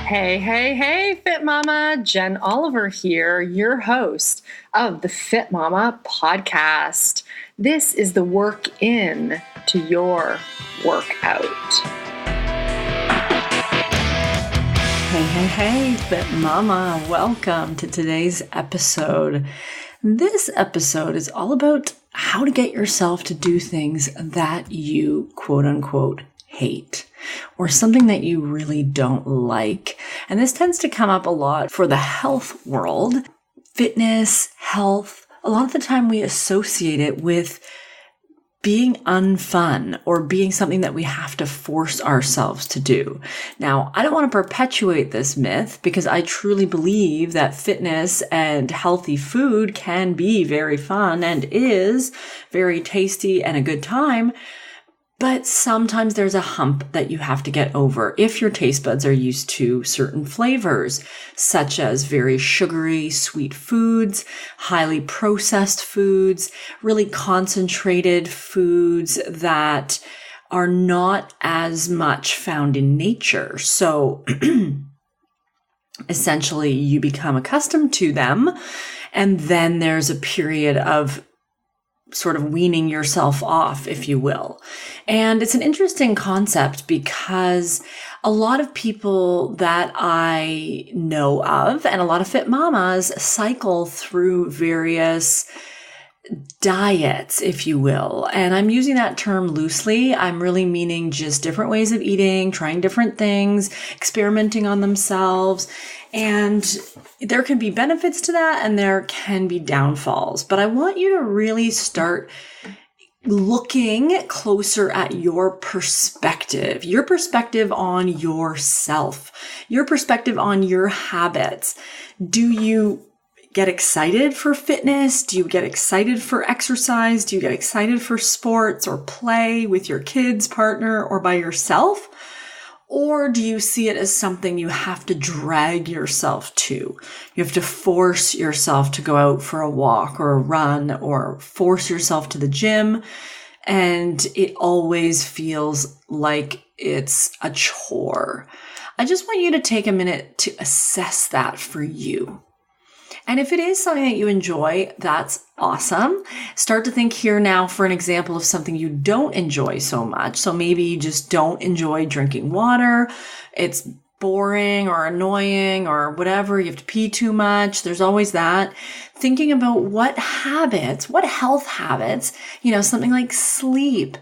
Hey, Fit Mama, Jen Oliver here, your host of the Fit Mama podcast. This is the work in to your workout. Hey, Fit Mama, welcome to today's episode. This episode is all about how to get yourself to do things that you quote unquote hate, or something that you really don't like. And this tends to come up a lot for the health world, fitness, health. A lot of the time we associate it with being unfun or being something that we have to force ourselves to do. Now, I don't want to perpetuate this myth because I truly believe that fitness and healthy food can be very fun and is very tasty and a good time. But sometimes there's a hump that you have to get over if your taste buds are used to certain flavors, such as very sugary, sweet foods, highly processed foods, really concentrated foods that are not as much found in nature. So essentially you become accustomed to them, and then there's a period of sort of weaning yourself off, if you will. And it's an interesting concept because a lot of people that I know of and a lot of fit mamas cycle through various diets, if you will. And I'm using that term loosely. I'm really meaning just different ways of eating, trying different things, experimenting on themselves. And there can be benefits to that and there can be downfalls. But I want you to really start looking closer at your perspective on yourself, your perspective on your habits. Do you get excited for fitness? Do you get excited for exercise? Do you get excited for sports or play with your kids, partner, or by yourself? Or do you see it as something you have to drag yourself to? You have to force yourself to go out for a walk or a run or force yourself to the gym, and it always feels like it's a chore. I just want you to take a minute to assess that for you. And if it is something that you enjoy, that's awesome. Start to think here now for an example of something you don't enjoy so much. So maybe you just don't enjoy drinking water. It's boring or annoying or whatever. You have to pee too much. There's always that. Thinking about what health habits, something like sleep.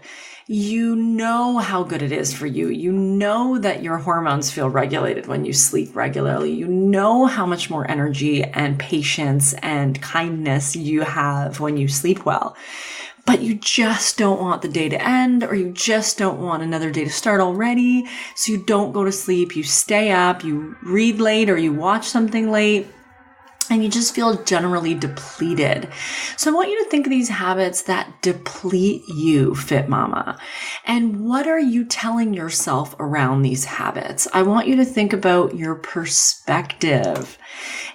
You know how good it is for you. You know that your hormones feel regulated when you sleep regularly. You know how much more energy and patience and kindness you have when you sleep well. But you just don't want the day to end, or you just don't want another day to start already. So you don't go to sleep. You stay up, you read late, or you watch something late. And you just feel generally depleted. So I want you to think of these habits that deplete you, Fit Mama. And what are you telling yourself around these habits? I want you to think about your perspective.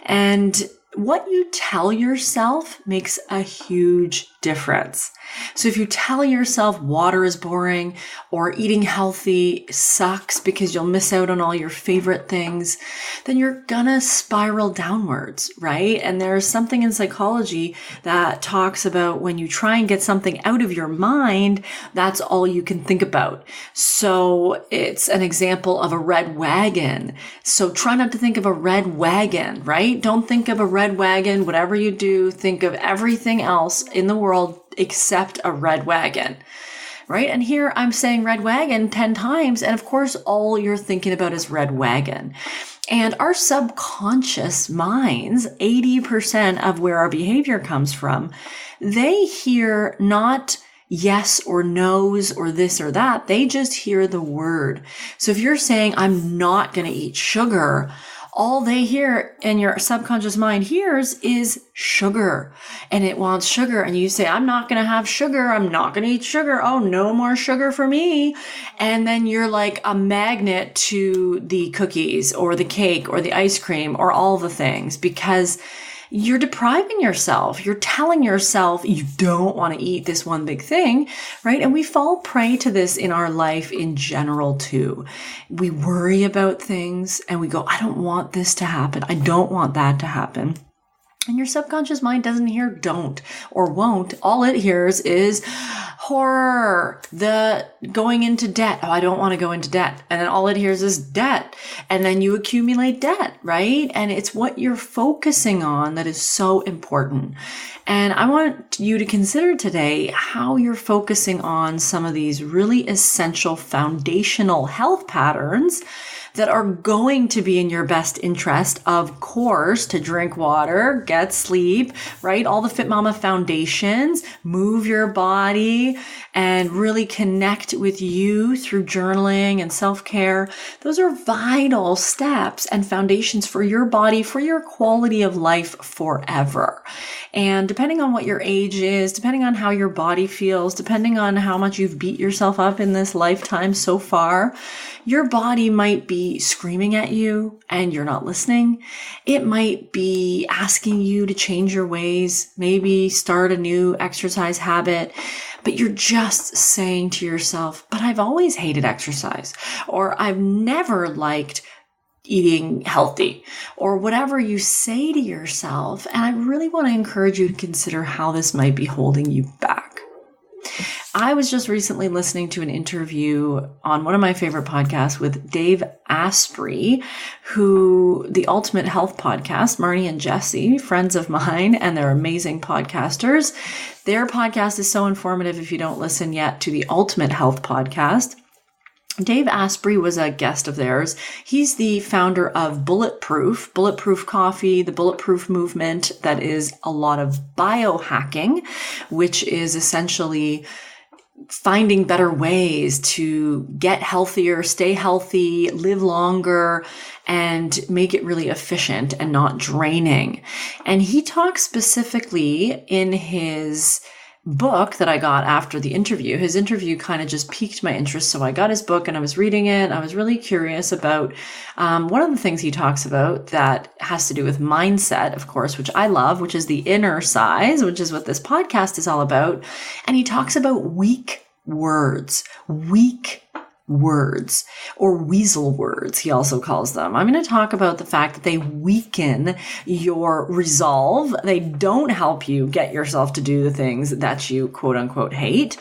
And what you tell yourself makes a huge difference. So if you tell yourself water is boring or eating healthy sucks because you'll miss out on all your favorite things, then you're gonna spiral downwards, right? And there's something in psychology that talks about when you try and get something out of your mind, that's all you can think about. So it's an example of a red wagon. So try not to think of a red wagon, right? Don't think of a red wagon. Whatever you do, think of everything else in the world except a red wagon, right? And here I'm saying red wagon 10 times. And of course, all you're thinking about is red wagon. And our subconscious minds, 80% of where our behavior comes from, they hear not yes or no's or this or that. They just hear the word. So if you're saying, I'm not going to eat sugar, all they hear and your subconscious mind hears is sugar, and it wants sugar. And you say, I'm not going to have sugar. I'm not going to eat sugar. Oh, no more sugar for me. And then you're like a magnet to the cookies or the cake or the ice cream or all the things, because you're depriving yourself. You're telling yourself you don't want to eat this one big thing, right? And we fall prey to this in our life in general too. We worry about things and we go, I don't want this to happen. I don't want that to happen. And your subconscious mind doesn't hear don't or won't. All it hears is horror, the going into debt. Oh, I don't want to go into debt. And then all it hears is debt. And then you accumulate debt, right? And it's what you're focusing on that is so important. And I want you to consider today how you're focusing on some of these really essential foundational health patterns that are going to be in your best interest, of course, to drink water, get sleep, right? All the FitMama foundations, move your body, and really connect with you through journaling and self-care. Those are vital steps and foundations for your body, for your quality of life forever. And depending on what your age is, depending on how your body feels, depending on how much you've beat yourself up in this lifetime so far, your body might be screaming at you and you're not listening. It might be asking you to change your ways, maybe start a new exercise habit, but you're just saying to yourself, but I've always hated exercise, or I've never liked eating healthy, or whatever you say to yourself. And I really want to encourage you to consider how this might be holding you back. I was just recently listening to an interview on one of my favorite podcasts with Dave Asprey, who the Ultimate Health Podcast, Marnie and Jesse, friends of mine, and they're amazing podcasters. Their podcast is so informative if you don't listen yet to the Ultimate Health Podcast. Dave Asprey was a guest of theirs. He's the founder of Bulletproof coffee, the Bulletproof movement that is a lot of biohacking, which is essentially finding better ways to get healthier, stay healthy, live longer, and make it really efficient and not draining. And he talks specifically in his book that I got after the interview. His interview kind of just piqued my interest. So I got his book and I was reading it. I was really curious about one of the things he talks about that has to do with mindset, of course, which I love, which is the inner size, which is what this podcast is all about. And he talks about weak words, or weasel words, he also calls them. I'm going to talk about the fact that they weaken your resolve. They don't help you get yourself to do the things that you quote unquote hate.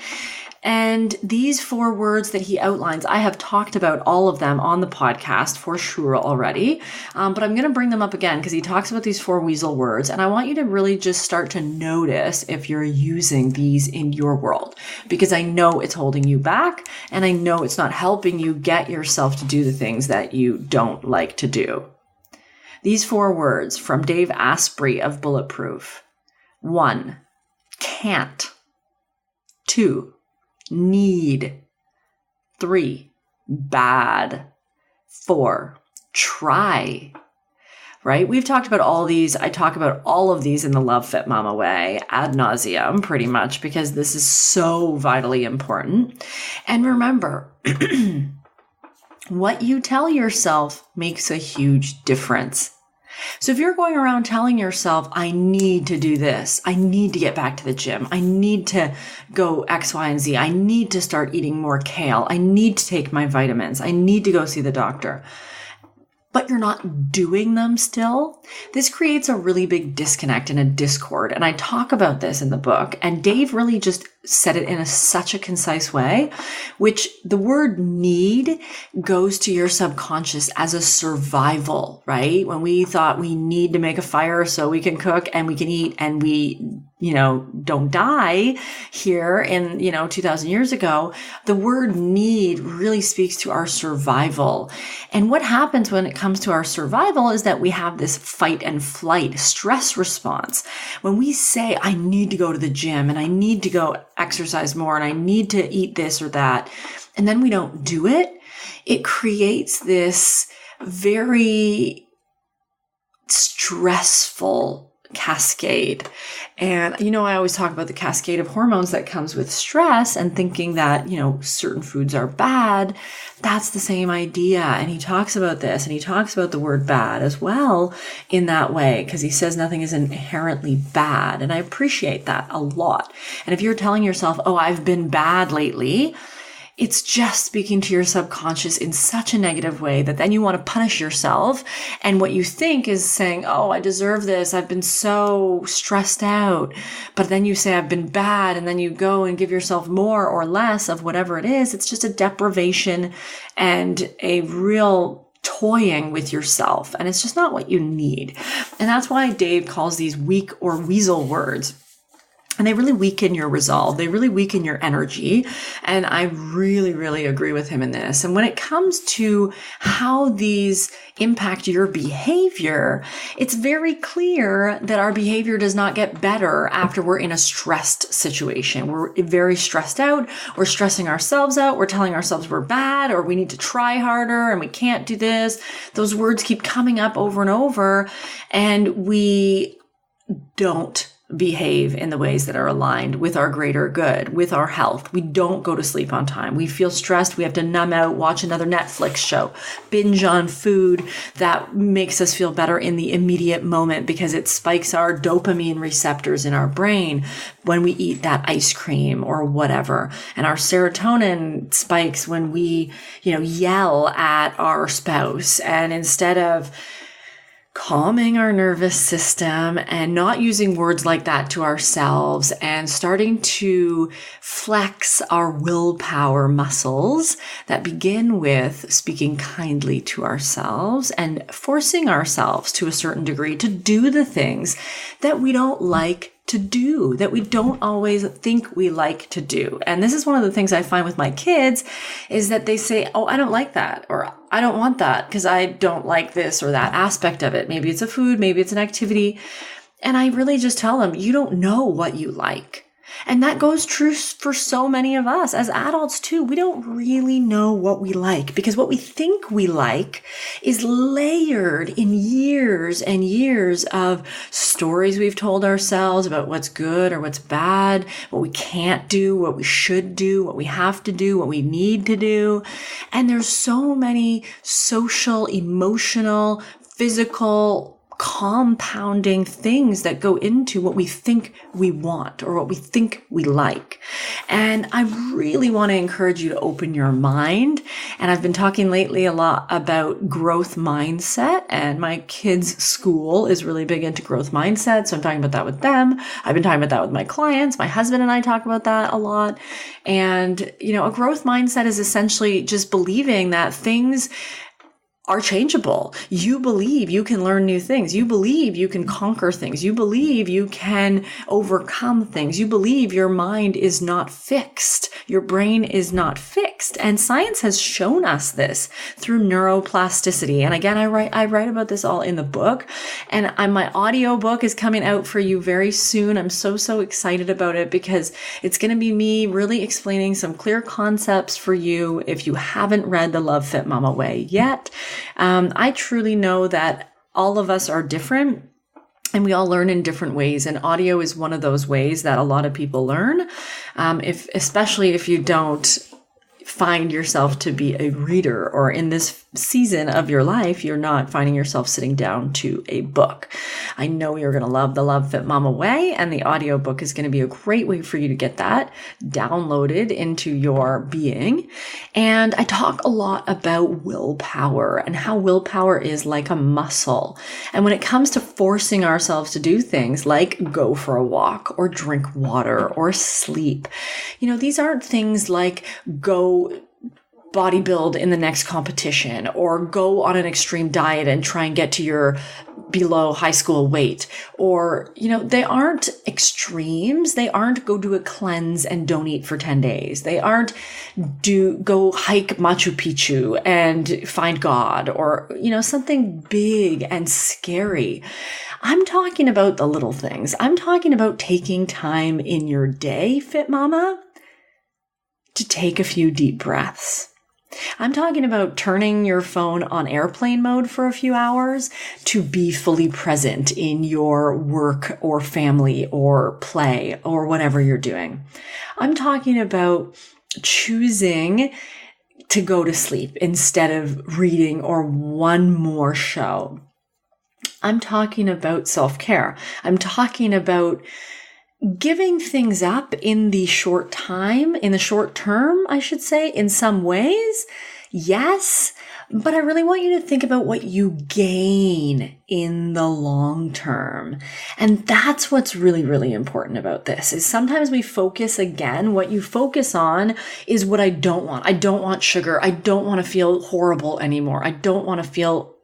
And these 4 words that he outlines, I have talked about all of them on the podcast for sure already. But I'm going to bring them up again because he talks about these 4 weasel words. And I want you to really just start to notice if you're using these in your world, because I know it's holding you back and I know it's not helping you get yourself to do the things that you don't like to do. These 4 words from Dave Asprey of Bulletproof. 1, can't. 2, need. 3, bad. 4, try. Right? We've talked about all these. I talk about all of these in the Love Fit Mama way ad nauseum, pretty much, because this is so vitally important. And remember, what you tell yourself makes a huge difference. So if you're going around telling yourself, I need to do this, I need to get back to the gym, I need to go X, Y, and Z, I need to start eating more kale, I need to take my vitamins, I need to go see the doctor, but you're not doing them still, this creates a really big disconnect and a discord. And I talk about this in the book. And Dave really just said it in such a concise way, which the word need goes to your subconscious as a survival, right? When we thought we need to make a fire so we can cook and we can eat and we, don't die here in, 2000 years ago, the word need really speaks to our survival. And what happens when it comes to our survival is that we have this fight and flight stress response. When we say, I need to go to the gym and I need to go exercise more and I need to eat this or that, and then we don't do it, it creates this very stressful cascade. And, I always talk about the cascade of hormones that comes with stress and thinking that, certain foods are bad. That's the same idea. And he talks about this, and he talks about the word bad as well in that way, because he says nothing is inherently bad. And I appreciate that a lot. And if you're telling yourself, oh, I've been bad lately, it's just speaking to your subconscious in such a negative way that then you want to punish yourself. And what you think is saying, oh, I deserve this. I've been so stressed out. But then you say, I've been bad. And then you go and give yourself more or less of whatever it is. It's just a deprivation and a real toying with yourself. And it's just not what you need. And that's why Dave calls these weak or weasel words. And they really weaken your resolve. They really weaken your energy. And I really, really agree with him in this. And when it comes to how these impact your behavior, it's very clear that our behavior does not get better after we're in a stressed situation. We're very stressed out. We're stressing ourselves out. We're telling ourselves we're bad, or we need to try harder and we can't do this. Those words keep coming up over and over, and we don't behave in the ways that are aligned with our greater good, with our health. We don't go to sleep on time. We feel stressed. We have to numb out, watch another Netflix show, binge on food that makes us feel better in the immediate moment because it spikes our dopamine receptors in our brain when we eat that ice cream or whatever. And our serotonin spikes when we, yell at our spouse. And instead of calming our nervous system and not using words like that to ourselves and starting to flex our willpower muscles that begin with speaking kindly to ourselves and forcing ourselves to a certain degree to do the things that we don't like to do, that we don't always think we like to do. And this is one of the things I find with my kids is that they say, oh, I don't like that, or I don't want that because I don't like this or that aspect of it. Maybe it's a food, maybe it's an activity. And I really just tell them, you don't know what you like. And that goes true for so many of us as adults too. We don't really know what we like because what we think we like is layered in years and years of stories we've told ourselves about what's good or what's bad, what we can't do, what we should do, what we have to do, what we need to do. And there's so many social, emotional, physical, compounding things that go into what we think we want or what we think we like. And I really want to encourage you to open your mind. And I've been talking lately a lot about growth mindset, and my kids' school is really big into growth mindset. So I'm talking about that with them. I've been talking about that with my clients. My husband and I talk about that a lot. And, a growth mindset is essentially just believing that things are changeable. You believe you can learn new things. You believe you can conquer things. You believe you can overcome things. You believe your mind is not fixed. Your brain is not fixed. And science has shown us this through neuroplasticity. And again, I write about this all in the book. And my audio book is coming out for you very soon. I'm so excited about it because it's going to be me really explaining some clear concepts for you if you haven't read The Love Fit Mama Way yet. I truly know that all of us are different and we all learn in different ways. And audio is one of those ways that a lot of people learn, especially if you don't find yourself to be a reader, or in this season of your life, you're not finding yourself sitting down to a book. I know you're going to love The Love Fit Mama Way, and the audiobook is going to be a great way for you to get that downloaded into your being. And I talk a lot about willpower and how willpower is like a muscle. And when it comes to forcing ourselves to do things like go for a walk or drink water or sleep, these aren't things like go bodybuild in the next competition or go on an extreme diet and try and get to your below high school weight. Or, they aren't extremes. They aren't go do a cleanse and don't eat for 10 days. They aren't go hike Machu Picchu and find God or, something big and scary. I'm talking about the little things. I'm talking about taking time in your day, Fit Mama, to take a few deep breaths I'm talking about turning your phone on airplane mode for a few hours to be fully present in your work or family or play or whatever you're doing. I'm talking about choosing to go to sleep instead of reading or one more show. I'm talking about self-care. I'm talking about giving things up in the short term, I should say, in some ways. Yes, but I really want you to think about what you gain in the long term. And that's what's really, really important about this is sometimes we focus again, what you focus on is what I don't want. I don't want sugar. I don't want to feel horrible anymore. I don't want to feel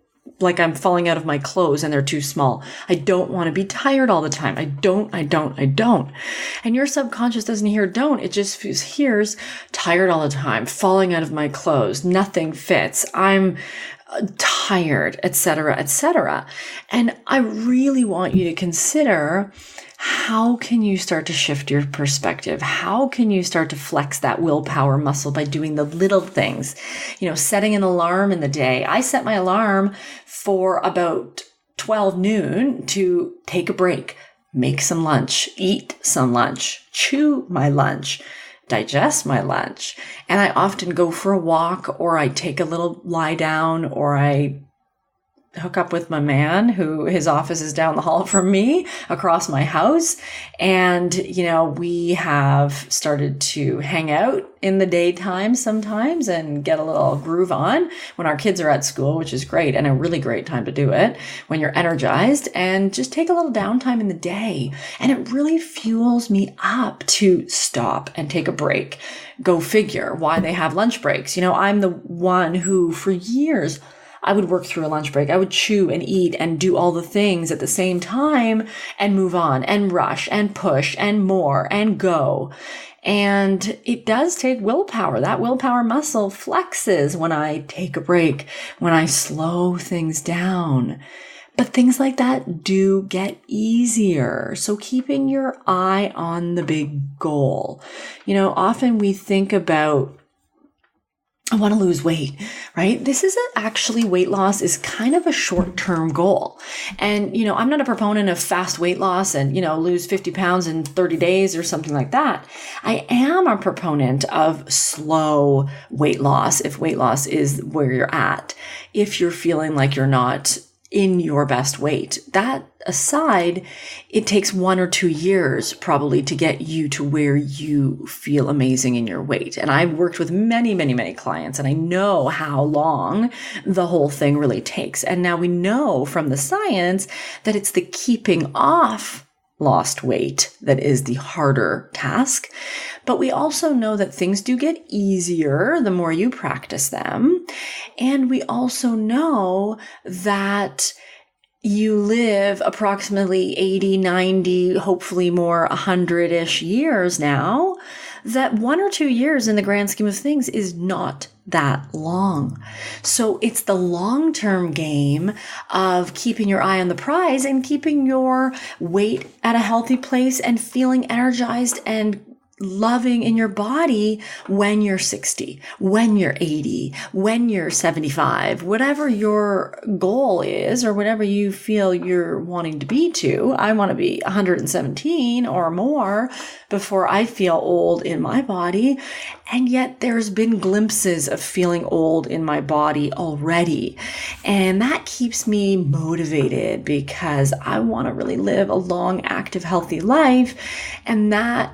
like I'm falling out of my clothes and they're too small. I don't want to be tired all the time. I don't. And your subconscious doesn't hear don't. It just hears tired all the time, falling out of my clothes, nothing fits, I'm tired, etc., etc. And I really want you to consider, how can you start to shift your perspective? How can you start to flex that willpower muscle by doing the little things? Setting an alarm in the day. I set my alarm for about 12 noon to take a break, make some lunch, eat some lunch, chew my lunch, digest my lunch. And I often go for a walk, or I take a little lie down, or I hook up with my man who his office is down the hall from me across my house. And, we have started to hang out in the daytime sometimes and get a little groove on when our kids are at school, which is great and a really great time to do it when you're energized, and just take a little downtime in the day. And it really fuels me up to stop and take a break. Go figure why they have lunch breaks. I'm the one who for years I would work through a lunch break. I would chew and eat and do all the things at the same time and move on and rush and push and more and go. And it does take willpower. That willpower muscle flexes when I take a break, when I slow things down. But things like that do get easier. So keeping your eye on the big goal. Often we think about, I want to lose weight, right? This isn't actually, weight loss is kind of a short-term goal. And, I'm not a proponent of fast weight loss and, lose 50 pounds in 30 days or something like that. I am a proponent of slow weight loss if weight loss is where you're at. If you're feeling like you're not in your best weight. That aside, it takes 1 or 2 years probably to get you to where you feel amazing in your weight. And I've worked with many, many, many clients, and I know how long the whole thing really takes. And now we know from the science that it's the keeping off lost weight that is the harder task. But we also know that things do get easier the more you practice them. And we also know that you live approximately 80, 90, hopefully more 100-ish years now, that 1 or 2 years in the grand scheme of things is not that long. So it's the long-term game of keeping your eye on the prize and keeping your weight at a healthy place and feeling energized and loving in your body when you're 60, when you're 80, when you're 75, whatever your goal is or whatever you feel you're wanting to be to. I want to be 117 or more before I feel old in my body. And yet there's been glimpses of feeling old in my body already. And that keeps me motivated because I want to really live a long, active, healthy life. And that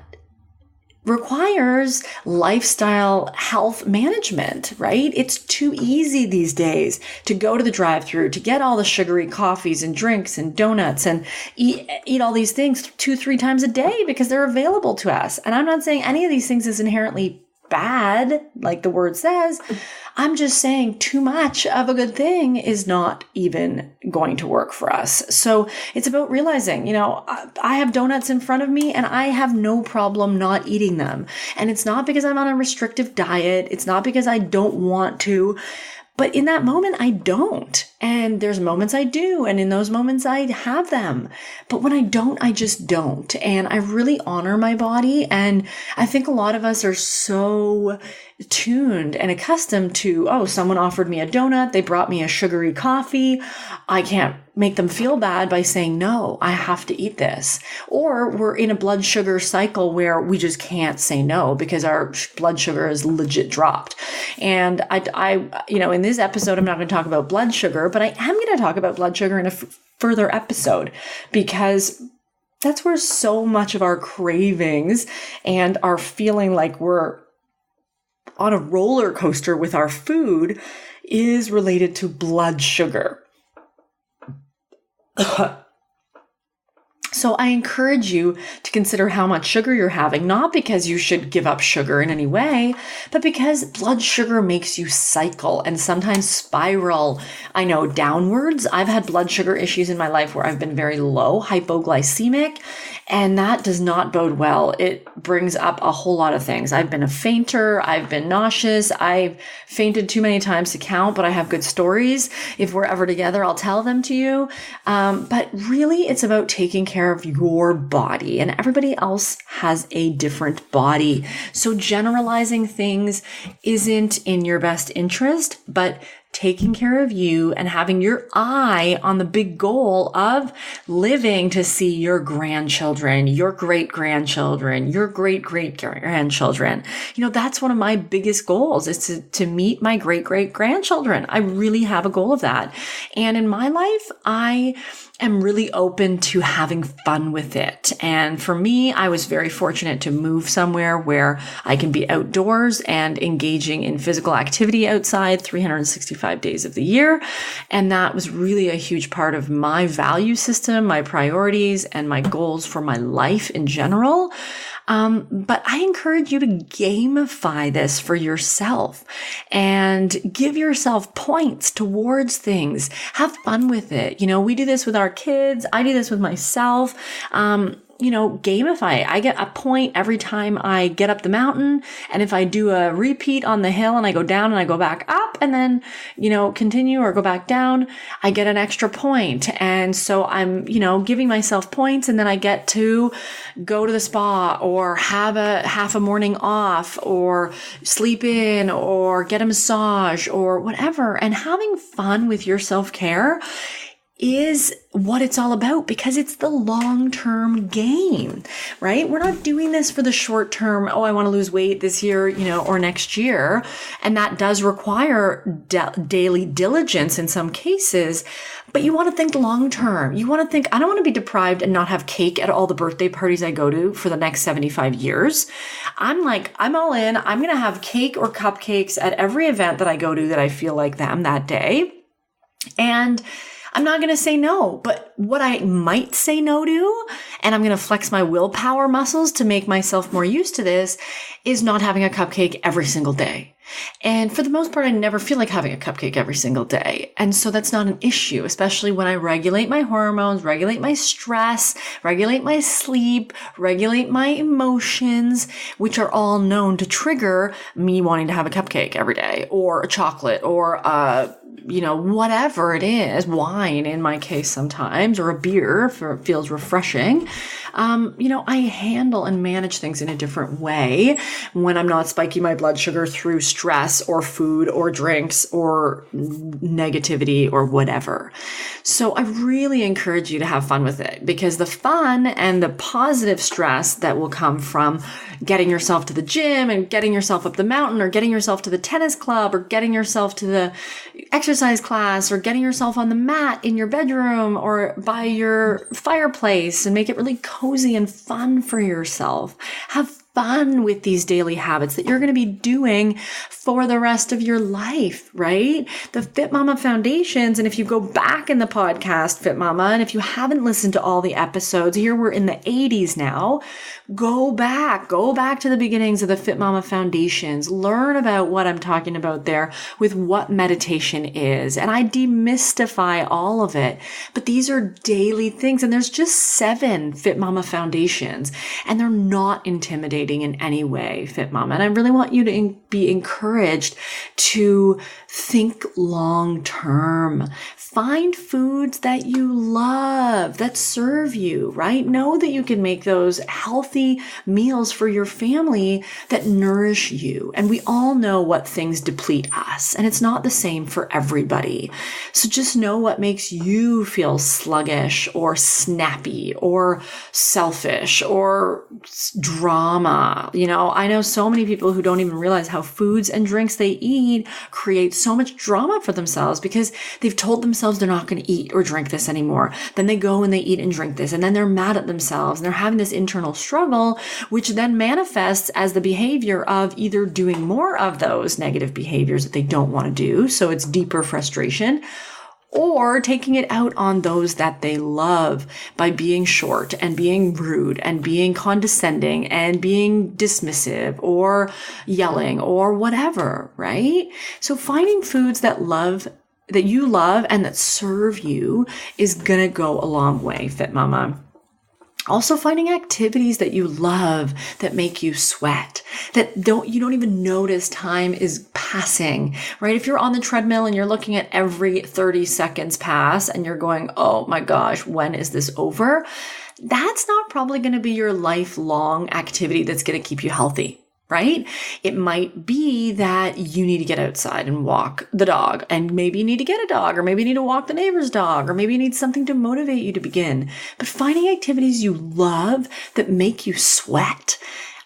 requires lifestyle health management, right? It's too easy these days to go to the drive-thru, to get all the sugary coffees and drinks and donuts and eat all these things 2-3 times a day because they're available to us. And I'm not saying any of these things is inherently bad, like the word says. I'm just saying too much of a good thing is not even going to work for us. So it's about realizing, I have donuts in front of me and I have no problem not eating them. And it's not because I'm on a restrictive diet. It's not because I don't want to. But in that moment, I don't. And there's moments I do. And in those moments I have them. But when I don't, I just don't. And I really honor my body. And I think a lot of us are so tuned and accustomed to, oh, someone offered me a donut. They brought me a sugary coffee. I can't make them feel bad by saying, no, I have to eat this. Or we're in a blood sugar cycle where we just can't say no because our blood sugar is legit dropped. And I in this episode, I'm not going to talk about blood sugar, but I am going to talk about blood sugar in a further episode, because that's where so much of our cravings and our feeling like we're on a roller coaster with our food is related to blood sugar. So I encourage you to consider how much sugar you're having, not because you should give up sugar in any way, but because blood sugar makes you cycle and sometimes spiral, downwards. I've had blood sugar issues in my life where I've been very low, hypoglycemic, and that does not bode well. It brings up a whole lot of things. I've been a fainter. I've been nauseous. I've fainted too many times to count, but I have good stories. If we're ever together, I'll tell them to you. But really, it's about taking care of your body, and everybody else has a different body. So generalizing things isn't in your best interest, but taking care of you and having your eye on the big goal of living to see your grandchildren, your great-grandchildren, your great-great-grandchildren. That's one of my biggest goals, is to meet my great-great-grandchildren. I really have a goal of that. And in my life, I am really open to having fun with it. And for me, I was very fortunate to move somewhere where I can be outdoors and engaging in physical activity outside 365 days of the year. And that was really a huge part of my value system, my priorities, and my goals for my life in general. But I encourage you to gamify this for yourself and give yourself points towards things. Have fun with it. We do this with our kids. I do this with myself. Gamify. I get a point every time I get up the mountain. And if I do a repeat on the hill and I go down and I go back up and then, continue or go back down, I get an extra point. And so I'm, giving myself points, and then I get to go to the spa or have half a morning off or sleep in or get a massage or whatever. And having fun with your self-care is what it's all about, because it's the long-term game, right? We're not doing this for the short term. Oh, I want to lose weight this year, or next year. And that does require daily diligence in some cases, but you want to think long-term. You want to think, I don't want to be deprived and not have cake at all the birthday parties I go to for the next 75 years. I'm all in. I'm going to have cake or cupcakes at every event that I go to that I feel like them that day. And I'm not going to say no, but what I might say no to, and I'm going to flex my willpower muscles to make myself more used to this, is not having a cupcake every single day. And for the most part, I never feel like having a cupcake every single day. And so that's not an issue, especially when I regulate my hormones, regulate my stress, regulate my sleep, regulate my emotions, which are all known to trigger me wanting to have a cupcake every day, or a chocolate, or whatever it is, wine in my case sometimes, or a beer if it feels refreshing. I handle and manage things in a different way when I'm not spiking my blood sugar through stress or food or drinks or negativity or whatever. So I really encourage you to have fun with it, because the fun and the positive stress that will come from getting yourself to the gym and getting yourself up the mountain, or getting yourself to the tennis club, or getting yourself to the exercise class, or getting yourself on the mat in your bedroom or by your fireplace, and make it really cozy and fun for yourself. Have fun with these daily habits that you're going to be doing for the rest of your life, right? The FitMama Foundations, and if you go back in the podcast, FitMama, and if you haven't listened to all the episodes, here we're in the 80s now, go back to the beginnings of the FitMama Foundations, learn about what I'm talking about there with what meditation is. And I demystify all of it, but these are daily things. And there's just 7 FitMama Foundations, and they're not intimidating. procrastinating in any way, FitMama. And I really want you to be encouraged to think long term. Find foods that you love, that serve you, right? Know that you can make those healthy meals for your family that nourish you. And we all know what things deplete us, and it's not the same for everybody. So just know what makes you feel sluggish or snappy or selfish or drama. I know so many people who don't even realize how foods and drinks they eat create so much drama for themselves because they've told themselves they're not going to eat or drink this anymore. Then they go and they eat and drink this, and then they're mad at themselves and they're having this internal struggle, which then manifests as the behavior of either doing more of those negative behaviors that they don't want to do. So it's deeper frustration, or taking it out on those that they love by being short and being rude and being condescending and being dismissive or yelling or whatever, right? So finding foods that you love and that serve you is gonna go a long way, FitMama. Also finding activities that you love that make you sweat, that you don't even notice time is passing, right? If you're on the treadmill and you're looking at every 30 seconds pass and you're going, oh my gosh, when is this over? That's not probably going to be your lifelong activity that's going to keep you healthy. Right? It might be that you need to get outside and walk the dog, and maybe you need to get a dog, or maybe you need to walk the neighbor's dog, or maybe you need something to motivate you to begin. But finding activities you love that make you sweat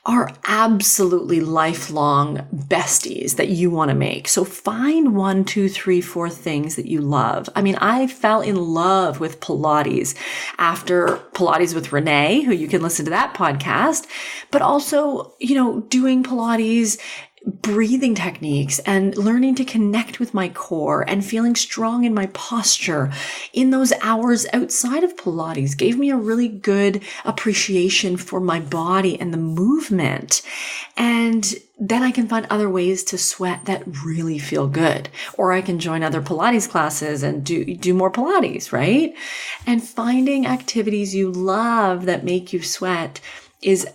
are absolutely lifelong besties that you want to make. So find 1, 2, 3, 4 things that you love. I mean, I fell in love with Pilates after Pilates with Renee, who you can listen to that podcast, but also, doing Pilates, breathing techniques and learning to connect with my core and feeling strong in my posture in those hours outside of Pilates gave me a really good appreciation for my body and the movement. And then I can find other ways to sweat that really feel good. Or I can join other Pilates classes and do more Pilates, right? And finding activities you love that make you sweat is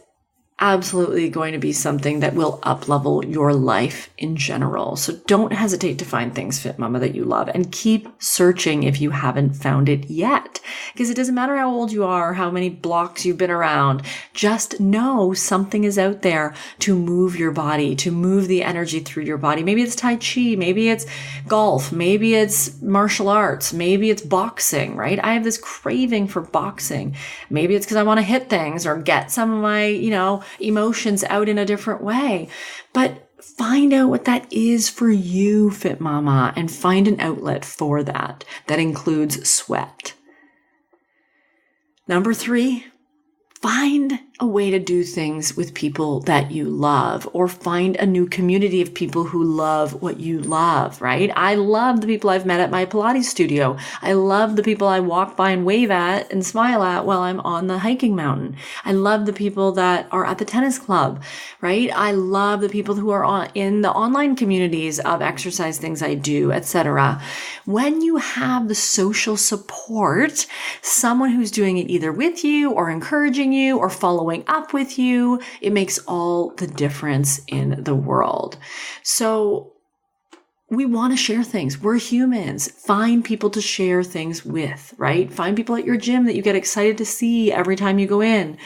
absolutely going to be something that will up-level your life in general. So don't hesitate to find things, FitMama, that you love, and keep searching if you haven't found it yet. Because it doesn't matter how old you are, or how many blocks you've been around. Just know something is out there to move your body, to move the energy through your body. Maybe it's Tai Chi, maybe it's golf, maybe it's martial arts, maybe it's boxing, right? I have this craving for boxing. Maybe it's because I want to hit things or get some of my, emotions out in a different way. But find out what that is for you, FitMama, and find an outlet for that. That includes sweat. Number 3, find a way to do things with people that you love, or find a new community of people who love what you love, right? I love the people I've met at my Pilates studio. I love the people I walk by and wave at and smile at while I'm on the hiking mountain. I love the people that are at the tennis club, right? I love the people who are in the online communities of exercise things I do, etc. When you have the social support, someone who's doing it either with you or encouraging you or following up with you, it makes all the difference in the world. So we want to share things. We're humans. Find people to share things with, right? Find people at your gym that you get excited to see every time you go in,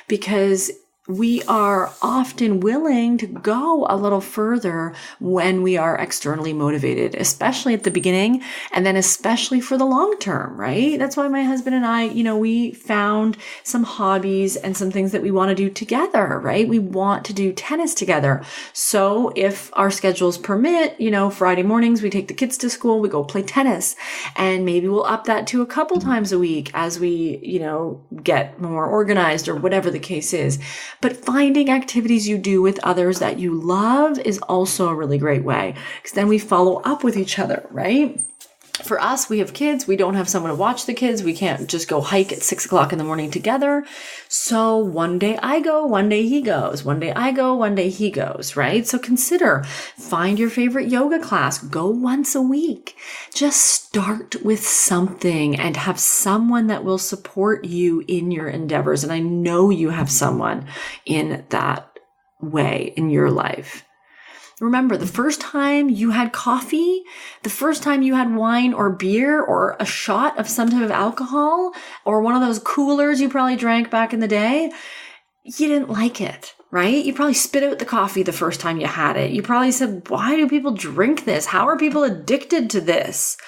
because we are often willing to go a little further when we are externally motivated, especially at the beginning, and then especially for the long term, right? That's why my husband and I, we found some hobbies and some things that we want to do together, right? We want to do tennis together. So if our schedules permit, Friday mornings, we take the kids to school, we go play tennis, and maybe we'll up that to a couple times a week as we, get more organized or whatever the case is. But finding activities you do with others that you love is also a really great way, because then we follow up with each other, right? For us, we have kids. We don't have someone to watch the kids. We can't just go hike at 6 o'clock in the morning together. So one day I go, one day he goes. One day I go, one day he goes, right? So find your favorite yoga class. Go once a week. Just start with something and have someone that will support you in your endeavors. And I know you have someone in that way in your life. Remember, the first time you had coffee, the first time you had wine or beer or a shot of some type of alcohol or one of those coolers you probably drank back in the day, you didn't like it, right? You probably spit out the coffee the first time you had it. You probably said, why do people drink this? How are people addicted to this?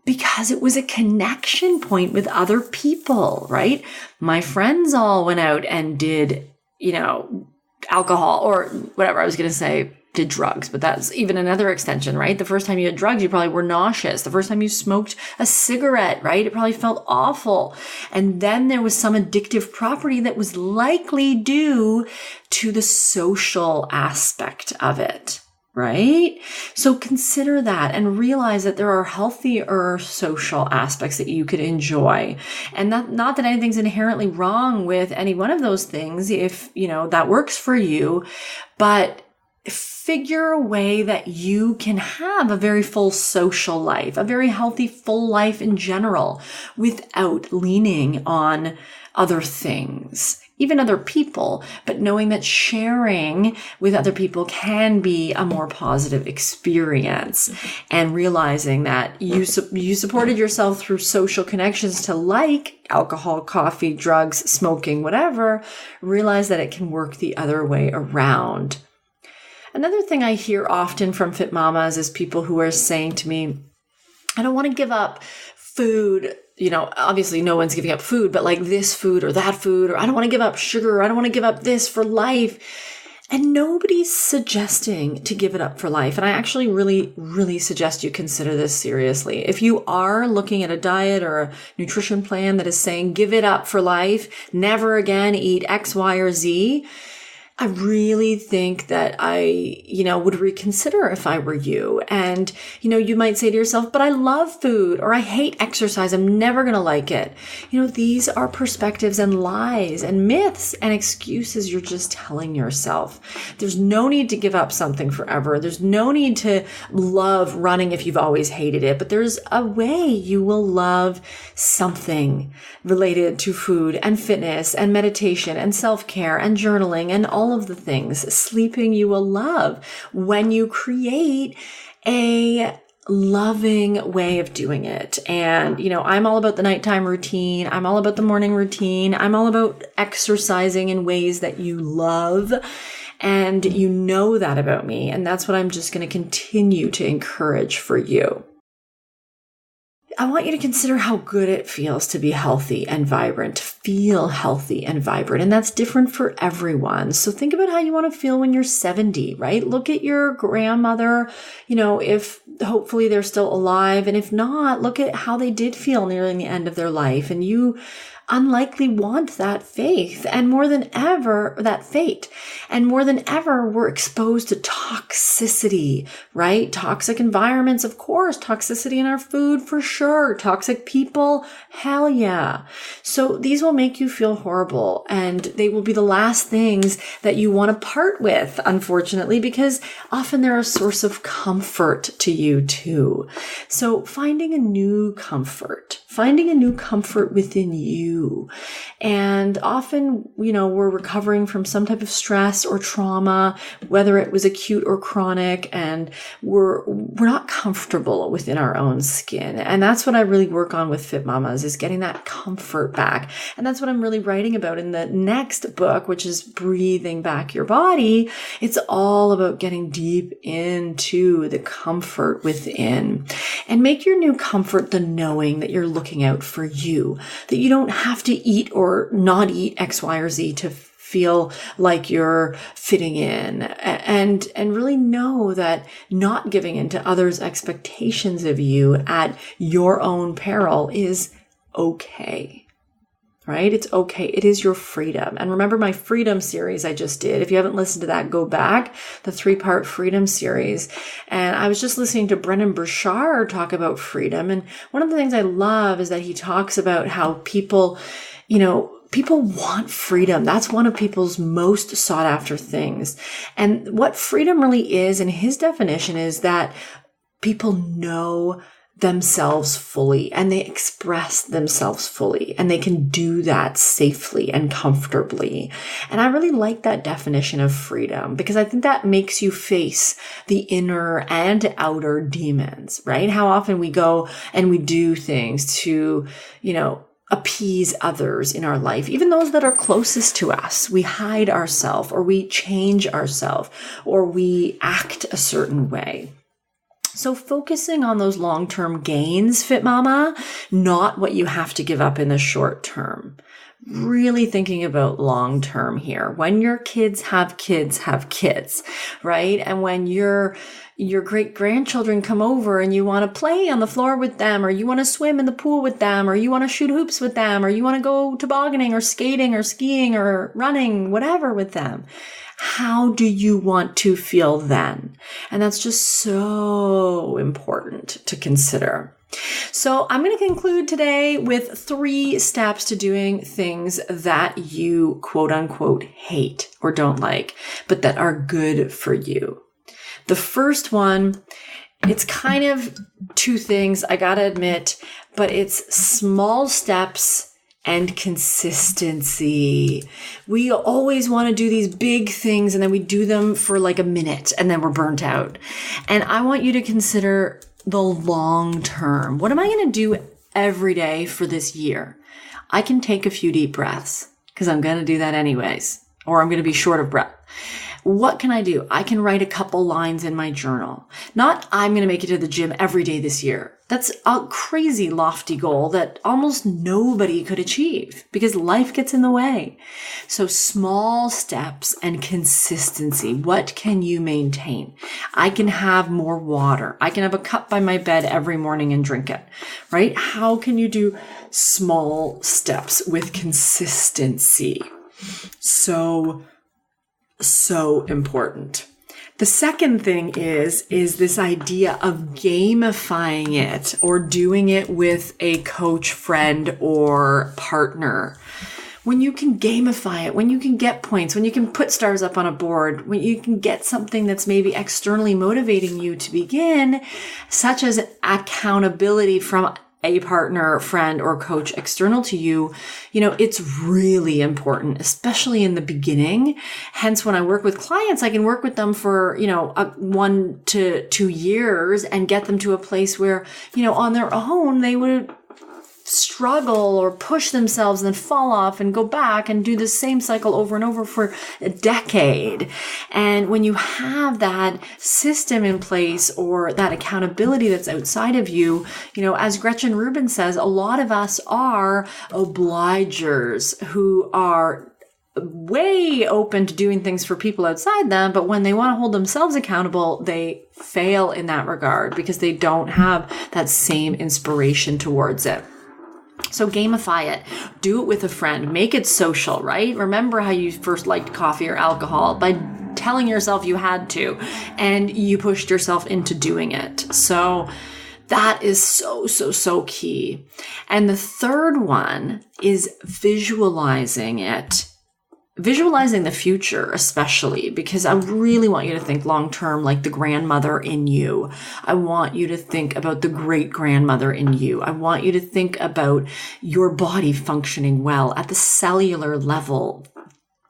Because it was a connection point with other people, right? My friends all went out and did, alcohol or whatever I was going to say, did drugs, but that's even another extension, right? The first time you had drugs, you probably were nauseous. The first time you smoked a cigarette, right? It probably felt awful. And then there was some addictive property that was likely due to the social aspect of it, right? So consider that and realize that there are healthier social aspects that you could enjoy. And not that anything's inherently wrong with any one of those things if, that works for you, but figure a way that you can have a very full social life, a very healthy, full life in general, without leaning on other things, even other people, but knowing that sharing with other people can be a more positive experience, and realizing that you supported yourself through social connections to like alcohol, coffee, drugs, smoking, whatever. Realize that it can work the other way around. Another thing I hear often from Fit Mamas is people who are saying to me, I don't want to give up food. Obviously no one's giving up food, but like this food or that food, or I don't want to give up sugar, or I don't want to give up this for life. And nobody's suggesting to give it up for life. And I actually really, really suggest you consider this seriously. If you are looking at a diet or a nutrition plan that is saying, give it up for life, never again eat X, Y, or Z, I really think that I, would reconsider if I were you. And, you might say to yourself, but I love food, or I hate exercise. I'm never going to like it. These are perspectives and lies and myths and excuses you're just telling yourself. There's no need to give up something forever. There's no need to love running if you've always hated it, but there's a way you will love something related to food and fitness and meditation and self-care and journaling and all of the things. Sleeping you will love when you create a loving way of doing it. And, I'm all about the nighttime routine. I'm all about the morning routine. I'm all about exercising in ways that you love. And you know that about me. And that's what I'm just going to continue to encourage for you. I want you to consider how good it feels to be healthy and vibrant, to feel healthy and vibrant. And that's different for everyone. So think about how you want to feel when you're 70, right? Look at your grandmother, if hopefully they're still alive. And if not, look at how they did feel nearing the end of their life. And you unlikely want that faith and more than ever, that fate. And more than ever, we're exposed to toxicity, right? Toxic environments, of course, toxicity in our food for sure. Toxic people, hell yeah. So these will make you feel horrible, and they will be the last things that you want to part with, unfortunately, because often they're a source of comfort to you too. So finding a new comfort within you. And often, we're recovering from some type of stress or trauma, whether it was acute or chronic, and we're not comfortable within our own skin. And that's what I really work on with Fit Mamas, is getting that comfort back. And that's what I'm really writing about in the next book, which is Breathing Back Your Body. It's all about getting deep into the comfort within, and make your new comfort the knowing that you're looking out for you, that you don't have to eat or not eat X, Y, or Z to feel like you're fitting in, and really know that not giving in to others' expectations of you at your own peril is okay. Right? It's okay. It is your freedom. And remember my freedom series I just did. If you haven't listened to that, go back, the 3-part freedom series. And I was just listening to Brendan Burchard talk about freedom. And one of the things I love is that he talks about how people want freedom. That's one of people's most sought after things. And what freedom really is, in his definition, is that people know themselves fully and they express themselves fully and they can do that safely and comfortably. And I really like that definition of freedom because I think that makes you face the inner and outer demons, right? How often we go and we do things to, appease others in our life, even those that are closest to us. We hide ourselves or we change ourselves or we act a certain way. So focusing on those long-term gains, FitMama, not what you have to give up in the short term. Really thinking about long-term here. When your kids have kids, right? And when your great-grandchildren come over and you want to play on the floor with them, or you want to swim in the pool with them, or you want to shoot hoops with them, or you want to go tobogganing or skating or skiing or running, whatever with them. How do you want to feel then? And that's just so important to consider. So I'm going to conclude today with 3 steps to doing things that you quote unquote hate or don't like, but that are good for you. The first one, it's kind of 2 things, I got to admit, but it's small steps and consistency. We always want to do these big things and then we do them for like a minute and then we're burnt out. And I want you to consider the long term. What am I going to do every day for this year? I can take a few deep breaths because I'm going to do that anyways, or I'm going to be short of breath. What can I do? I can write a couple lines in my journal. Not I'm going to make it to the gym every day this year. That's a crazy lofty goal that almost nobody could achieve because life gets in the way. So small steps and consistency. What can you maintain? I can have more water. I can have a cup by my bed every morning and drink it, right? How can you do small steps with consistency? So important. The second thing is this idea of gamifying it or doing it with a coach, friend, or partner. When you can gamify it, when you can get points, when you can put stars up on a board, when you can get something that's maybe externally motivating you to begin, such as accountability from a partner, friend, or coach external to you, it's really important, especially in the beginning. Hence, when I work with clients, I can work with them for, 1 to 2 years and get them to a place where, on their own, they would struggle or push themselves and then fall off and go back and do the same cycle over and over for a decade. And when you have that system in place or that accountability that's outside of you, as Gretchen Rubin says, a lot of us are obligers who are way open to doing things for people outside them, but when they want to hold themselves accountable, they fail in that regard because they don't have that same inspiration towards it. So gamify it. Do it with a friend. Make it social, right? Remember how you first liked coffee or alcohol by telling yourself you had to, and you pushed yourself into doing it. So that is so key. And the third one is visualizing it. Visualizing the future, especially, because I really want you to think long-term, like the grandmother in you. I want you to think about the great-grandmother in you. I want you to think about your body functioning well at the cellular level,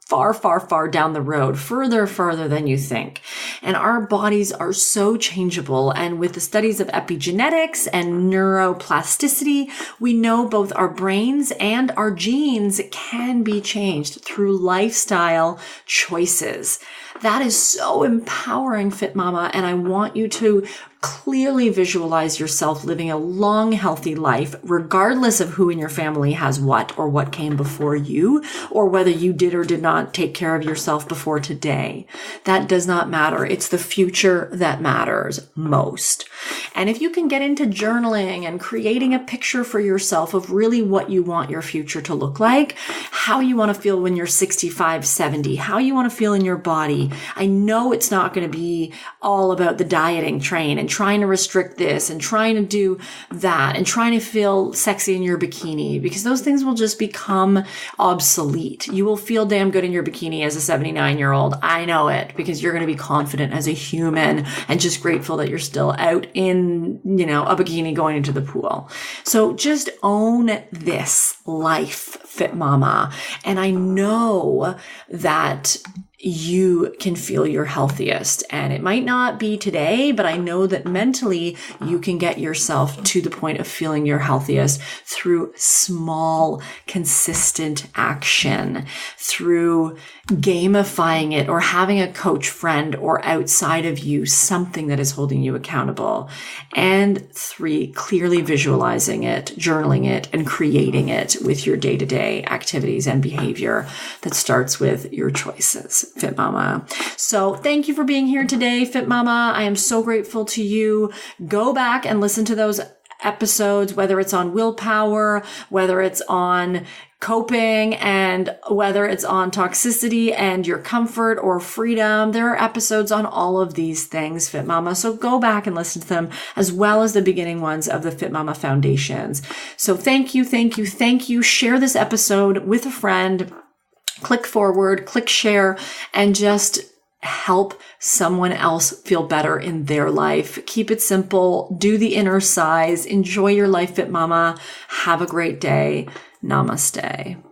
far down the road, further than you think. And our bodies are so changeable. And with the studies of epigenetics and neuroplasticity, we know both our brains and our genes can be changed through lifestyle choices. That is so empowering, FitMama. And I want you to clearly visualize yourself living a long, healthy life, regardless of who in your family has what or what came before you, or whether you did or did not take care of yourself before today. That does not matter. It's the future that matters most. And if you can get into journaling and creating a picture for yourself of really what you want your future to look like, how you want to feel when you're 65, 70, how you want to feel in your body, body. I know it's not going to be all about the dieting train and trying to restrict this and trying to do that and trying to feel sexy in your bikini, because those things will just become obsolete. You will feel damn good in your bikini as a 79-year-old. I know it, because you're going to be confident as a human and just grateful that you're still out in, a bikini going into the pool. So just own this life, Fit Mama. And I know that you can feel your healthiest. And it might not be today, but I know that mentally you can get yourself to the point of feeling your healthiest through small, consistent action, through gamifying it or having a coach friend or outside of you, something that is holding you accountable. And 3, clearly visualizing it, journaling it, and creating it with your day-to-day activities and behavior that starts with your choices, Fit Mama. So thank you for being here today, Fit Mama. I am so grateful to you. Go back and listen to those episodes, whether it's on willpower, whether it's on coping, and whether it's on toxicity and your comfort or freedom. There are episodes on all of these things, Fit Mama. So go back and listen to them, as well as the beginning ones of the Fit Mama Foundations. So thank you, thank you, thank you. Share this episode with a friend. Click forward, click share, and just help someone else feel better in their life. Keep it simple. Do the inner size. Enjoy your life, Fit Mama. Have a great day. Namaste.